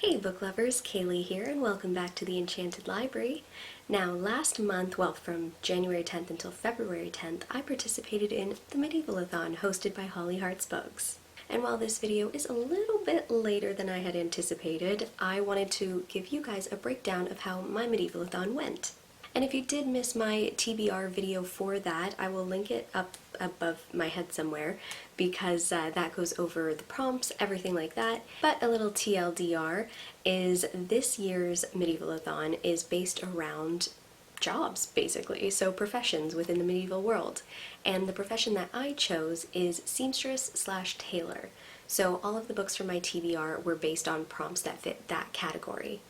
Hey book lovers, Kaylee here and welcome back to the Enchanted Library. Now last month, well from January 10th until February 10th, I participated in the Medieval-a-thon hosted by Holly Hearts Books. And while this video is a little bit later than I had anticipated, I wanted to give you guys a breakdown of how my Medieval-a-thon went. And if you did miss my TBR video for that, I will link it up above my head somewhere because that goes over the prompts, everything like that. But a little TLDR is this year's Medieval-a-thon is based around jobs, basically, so professions within the medieval world. And the profession that I chose is seamstress / tailor. So all of the books from my TBR were based on prompts that fit that category.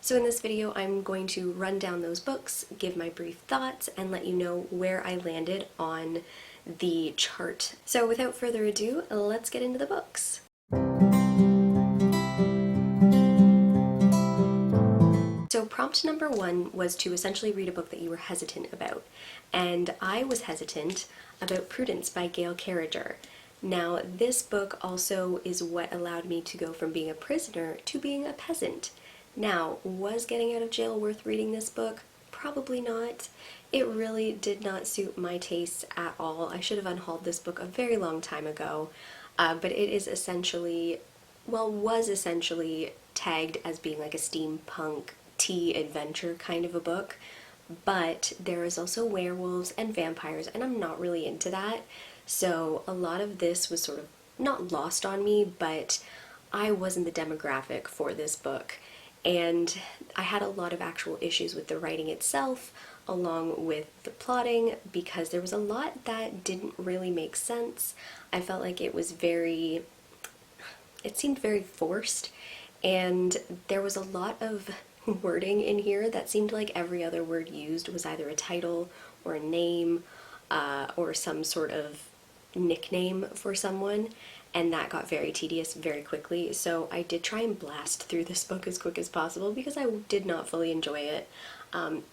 So in this video I'm going to run down those books, give my brief thoughts, and let you know where I landed on the chart. So without further ado, let's get into the books. So prompt number one was to essentially read a book that you were hesitant about, and I was hesitant about Prudence by Gail Carriger. Now this book also is what allowed me to go from being a prisoner to being a peasant. Now, was getting out of jail worth reading this book? Probably not. It really did not suit my tastes at all. I should have unhauled this book a very long time ago, but it is essentially, well, was essentially tagged as being like a steampunk tea adventure kind of a book, but there is also werewolves and vampires, and I'm not really into that, so a lot of this was sort of not lost on me, but I wasn't the demographic for this book. And I had a lot of actual issues with the writing itself, along with the plotting, because there was a lot that didn't really make sense. I felt like it seemed very forced, and there was a lot of wording in here that seemed like every other word used was either a title or a name or some sort of nickname for someone. And that got very tedious very quickly, so I did try and blast through this book as quick as possible because I did not fully enjoy it.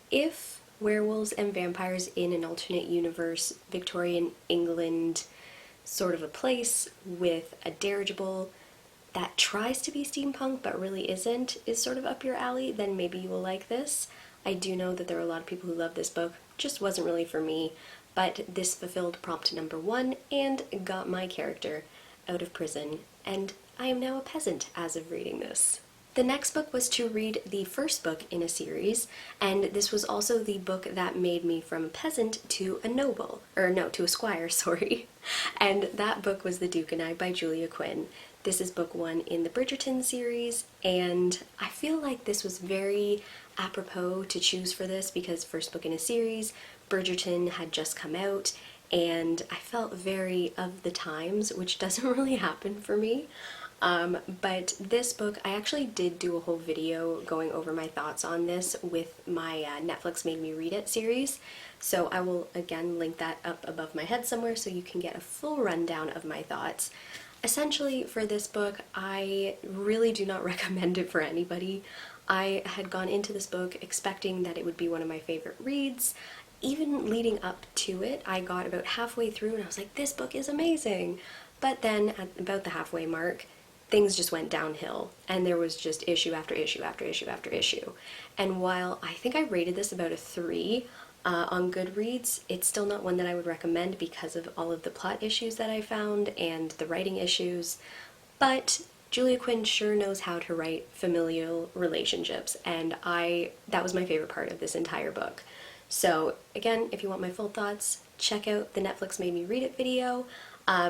If werewolves and vampires in an alternate universe, Victorian England sort of a place with a dirigible that tries to be steampunk but really isn't, is sort of up your alley, then maybe you will like this. I do know that there are a lot of people who love this book, just wasn't really for me, but this fulfilled prompt number one and got my character out of prison, and I am now a peasant as of reading this. The next book was to read the first book in a series, and this was also the book that made me from a peasant to a noble, or no, to a squire, sorry. And that book was The Duke and I by Julia Quinn. This is book one in the Bridgerton series, and I feel like this was very apropos to choose for this because first book in a series, Bridgerton had just come out, and I felt very of the times, which doesn't really happen for me. But this book, I actually did do a whole video going over my thoughts on this with my Netflix Made Me Read It series, so I will again link that up above my head somewhere so you can get a full rundown of my thoughts. Essentially, for this book, I really do not recommend it for anybody. I had gone into this book expecting that it would be one of my favorite reads. Even leading up to it, I got about halfway through and I was like, this book is amazing. But then at about the halfway mark, things just went downhill and there was just issue after issue after issue after issue. And while I think I rated this about a 3 on Goodreads, it's still not one that I would recommend because of all of the plot issues that I found and the writing issues. But Julia Quinn sure knows how to write familial relationships, and that was my favorite part of this entire book. So again, if you want my full thoughts, check out the Netflix Made Me Read It video.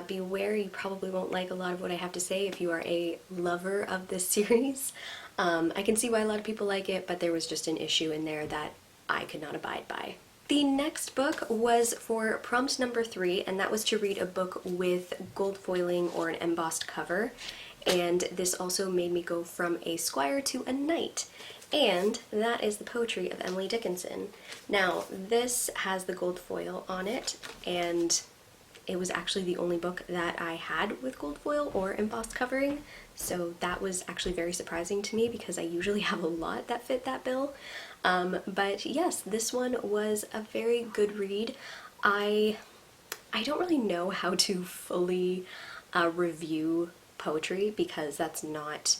Beware, you probably won't like a lot of what I have to say if you are a lover of this series. I can see why a lot of people like it, but there was just an issue in there that I could not abide by. The next book was for prompt number 3, and that was to read a book with gold foiling or an embossed cover. And this also made me go from a squire to a knight. And that is the poetry of Emily Dickinson. Now, this has the gold foil on it, and it was actually the only book that I had with gold foil or embossed covering, so that was actually very surprising to me because I usually have a lot that fit that bill. But yes, this one was a very good read. I don't really know how to fully review poetry because that's not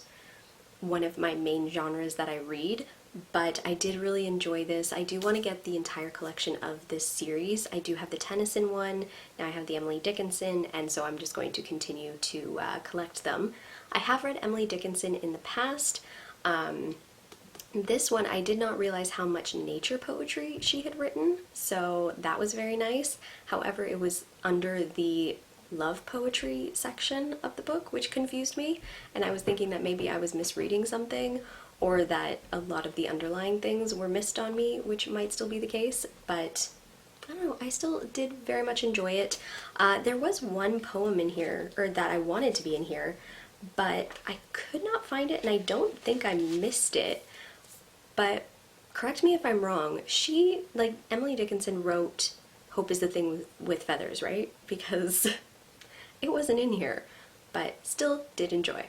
one of my main genres that I read, but I did really enjoy this. I do want to get the entire collection of this series. I do have the Tennyson one, now I have the Emily Dickinson, and so I'm just going to continue to collect them. I have read Emily Dickinson in the past. This one, I did not realize how much nature poetry she had written, so that was very nice. However, it was under the love poetry section of the book, which confused me, and I was thinking that maybe I was misreading something, or that a lot of the underlying things were missed on me, which might still be the case, but I don't know, I still did very much enjoy it. There was one poem in here, or that I wanted to be in here, but I could not find it, and I don't think I missed it. But correct me if I'm wrong, she, like, Emily Dickinson wrote Hope is the Thing with Feathers, right? Because it wasn't in here, but still did enjoy.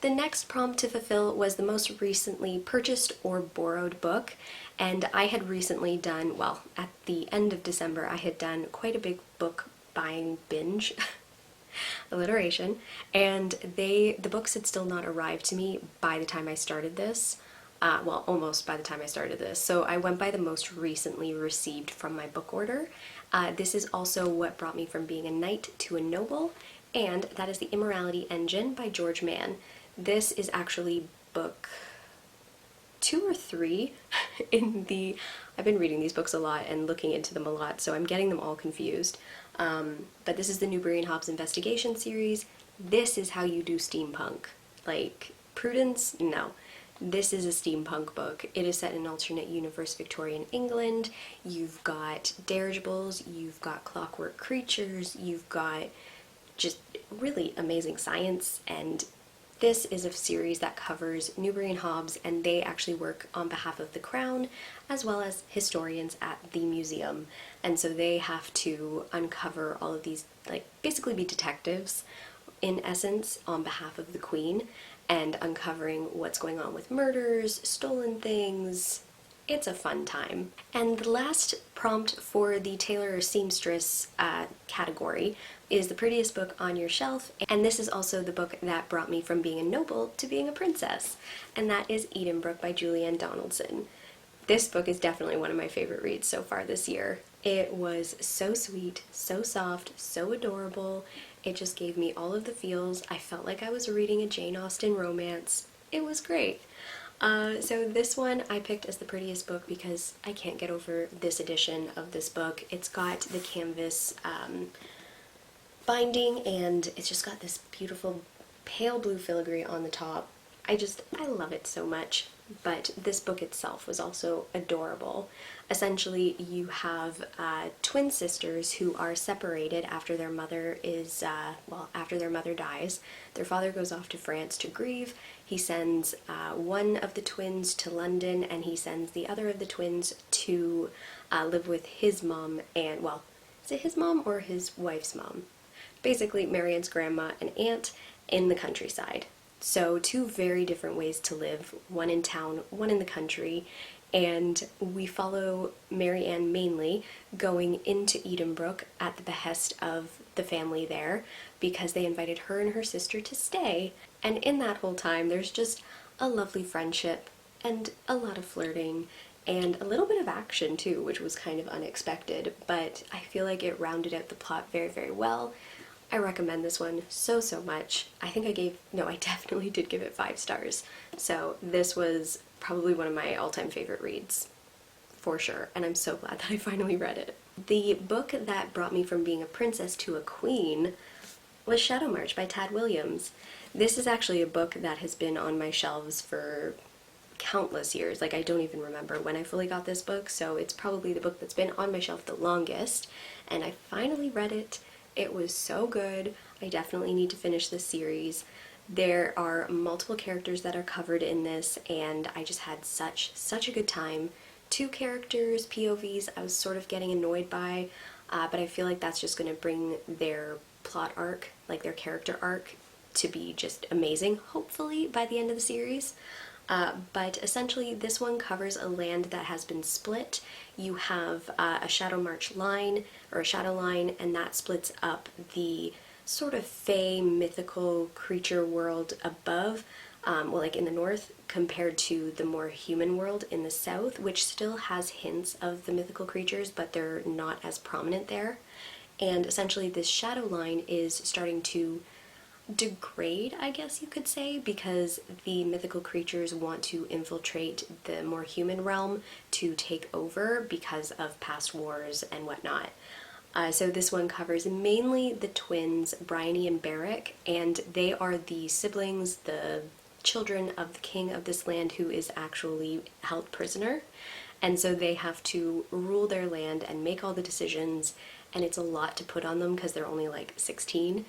The next prompt to fulfill was the most recently purchased or borrowed book, and I had recently done, well, at the end of December, I had done quite a big book buying binge, alliteration, and the books had still not arrived to me by the time I started this. Well, almost by the time I started this. So I went by the most recently received from my book order. This is also what brought me from being a knight to a noble, and that is The Immorality Engine by George Mann. This is actually book 2 or 3 in the... I've been reading these books a lot and looking into them a lot, so I'm getting them all confused. But this is the Newbery and Hobbs Investigation series. This is how you do steampunk. Like, Prudence? No. This is a steampunk book. It is set in an alternate universe Victorian England. You've got dirigibles, you've got clockwork creatures, you've got just really amazing science, and this is a series that covers Newbery and Hobbs, and they actually work on behalf of the Crown as well as historians at the museum, and so they have to uncover all of these, like, basically be detectives in essence on behalf of the Queen, and uncovering what's going on with murders, stolen things. It's a fun time. And the last prompt for the tailor or seamstress category is the prettiest book on your shelf, and this is also the book that brought me from being a noble to being a princess, and that is Edenbrooke by Julianne Donaldson. This book is definitely one of my favorite reads so far this year. It was so sweet, so soft, so adorable. It just gave me all of the feels. I felt like I was reading a Jane Austen romance. It was great. So this one I picked as the prettiest book because I can't get over this edition of this book. It's got the canvas binding, and it's just got this beautiful pale blue filigree on the top. I love it so much. But this book itself was also adorable. Essentially, you have twin sisters who are separated after their mother is, after their mother dies. Their father goes off to France to grieve. He sends one of the twins to London, and he sends the other of the twins to live with his mom and, well, is it his mom or his wife's mom? Basically, Marianne's grandma and aunt in the countryside. So 2 very different ways to live, one in town, one in the country, and we follow Marianne mainly going into Edenbrooke at the behest of the family there because they invited her and her sister to stay, and in that whole time there's just a lovely friendship and a lot of flirting and a little bit of action too, which was kind of unexpected, but I feel like it rounded out the plot very, very well. I recommend this one so much. I definitely did give it 5 stars. So this was probably one of my all-time favorite reads, for sure, and I'm so glad that I finally read it. The book that brought me from being a princess to a queen was Shadowmarch by Tad Williams. This is actually a book that has been on my shelves for countless years. Like, I don't even remember when I fully got this book, so it's probably the book that's been on my shelf the longest, and I finally read it. It was so good. I definitely need to finish this series. There are multiple characters that are covered in this, and I just had such a good time. 2 characters, POVs, I was sort of getting annoyed by, but I feel like that's just going to bring their plot arc, like their character arc, to be just amazing, hopefully, by the end of the series. But essentially this one covers a land that has been split. You have a Shadowmarch line, or a shadow line, and that splits up the sort of fae mythical creature world above well, like in the north, compared to the more human world in the south, which still has hints of the mythical creatures, but they're not as prominent there. And essentially, this shadow line is starting to degrade, I guess you could say, because the mythical creatures want to infiltrate the more human realm to take over because of past wars and whatnot. So this one covers mainly the twins, Bryony and Barrick, and they are the siblings, the children of the king of this land who is actually held prisoner. And so they have to rule their land and make all the decisions, and it's a lot to put on them because they're only like 16.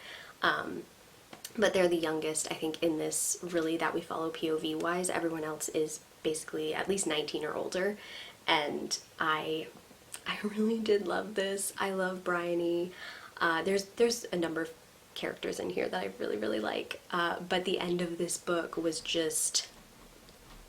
But they're the youngest, I think, in this, really, that we follow POV wise. Everyone else is basically at least 19 or older, and I really did love this. I love Bryony. There's a number of characters in here that I really like, but the end of this book was just,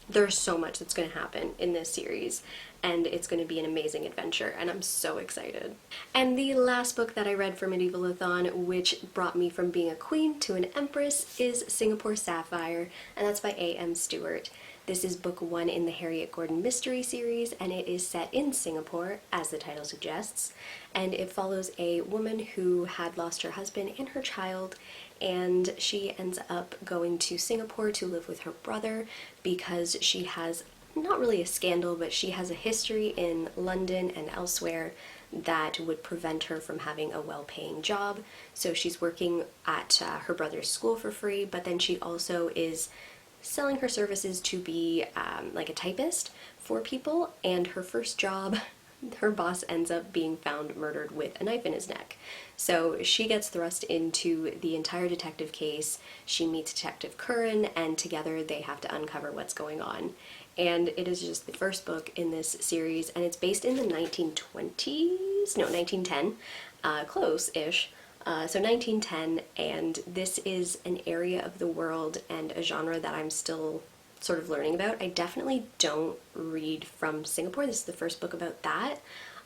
there's so much that's going to happen in this series, and it's going to be an amazing adventure, and I'm so excited. And the last book that I read for Medieval-a-thon, which brought me from being a queen to an empress, is Singapore Sapphire, and that's by A.M. Stewart. This is book 1 in the Harriet Gordon mystery series, and it is set in Singapore, as the title suggests, and it follows a woman who had lost her husband and her child, and she ends up going to Singapore to live with her brother because she has, not really a scandal, but she has a history in London and elsewhere that would prevent her from having a well-paying job. So she's working at her brother's school for free, but then she also is selling her services to be like a typist for people, and her first job, her boss ends up being found murdered with a knife in his neck. So she gets thrust into the entire detective case. She meets Detective Curran, and together they have to uncover what's going on. And it is just the first book in this series, and it's based in the 1920s? No, 1910, close-ish. So 1910, and this is an area of the world and a genre that I'm still sort of learning about. I definitely don't read from Singapore. This is the first book about that.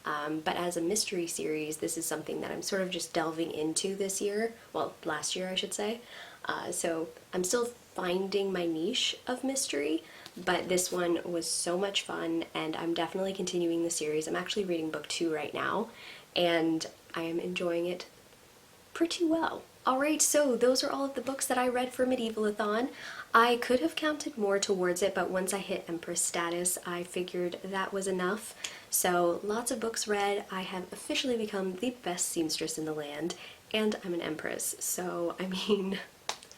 But as a mystery series, this is something that I'm sort of just delving into this year. Well, last year, I should say. So I'm still finding my niche of mystery, but this one was so much fun, and I'm definitely continuing the series. I'm actually reading book 2 right now, and I am enjoying it pretty well. Alright, so those are all of the books that I read for Medieval-a-thon. I could have counted more towards it, but once I hit Empress status, I figured that was enough. So lots of books read. I have officially become the best seamstress in the land, and I'm an Empress. So, I mean,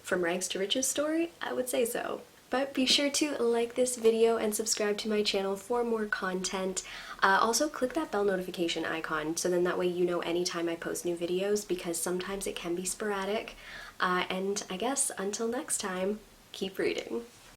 from rags to riches story, I would say so. But be sure to like this video and subscribe to my channel for more content. Also, click that bell notification icon so then that way you know anytime I post new videos, because sometimes it can be sporadic. And I guess until next time, keep reading.